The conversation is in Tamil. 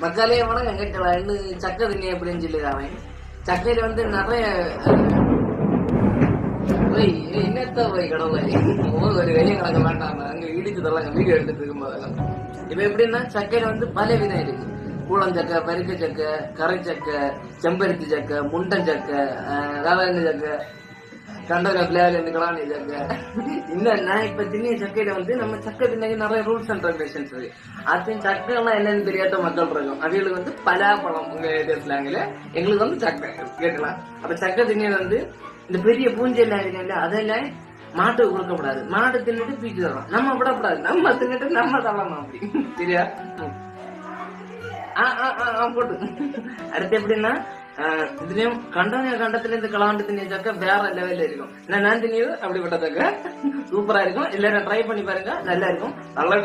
மக்களே வணக்கம் கேட்கலாம். இன்னும் சக்கை திண்ணி எப்படின்னு சொல்லிடுறாங்க. சக்கையில வந்து நிறைய என்னத்த போய் கடவுளை ஒரு வெளியே கலக்க வேண்டாம். அங்க இடிச்சு தரலாங்க வீடியோ எடுத்துட்டு இருக்கும்போது. இப்ப எப்படின்னா சக்கையில வந்து பல விதம் இருக்கு. கூழஞ்சக்கை, பருக்க சக்கை, கரை சக்கை, செம்பருத்தி சக்கை, முண்டன் சக்கை, ரவந்த சக்கை, கண்டன பிள்ளையால இருந்து கலாணி சக்கை. இன்னும் நான் இப்ப திண்ணிய சக்கையில வந்து நம்ம சக்கை திண்ணைக்கு நிறைய ரூல்ஸ் அண்ட் ரெகுலேஷன்ஸ் இருக்கு. அது சக்கை எல்லாம் என்னன்னு தெரியாத மக்கள் இருக்கும். அவங்களுக்கு வந்து பலாப்பழம் உங்க ஏரியாஸ்லாங்கல, எங்களுக்கு வந்து சக்கை கேட்கலாம். அப்ப சக்கை திண்ணியில வந்து இந்த பெரிய பூஞ்செல்லாம் இருக்குல்ல, அதெல்லாம் மாட்டுக்கு கொடுக்கக்கூடாது. மாடு தின்னுட்டு பீச்சு தரலாம். நம்ம விடக்கூடாது. நம்ம தின்னுட்டு நம்ம தரலாம். அப்படி சரியா? போட்டு அடுத்து எப்படின்னா இதுலயும் கண்டத்துல இருந்து கலாண்டு திணிய சக்கை வேற லெவல்ல இருக்கும். நான் திணியது அப்படிப்பட்ட சக்கை சூப்பரா இருக்கும். எல்லாரும் ட்ரை பண்ணி பாருங்க, நல்லா இருக்கும். நல்லா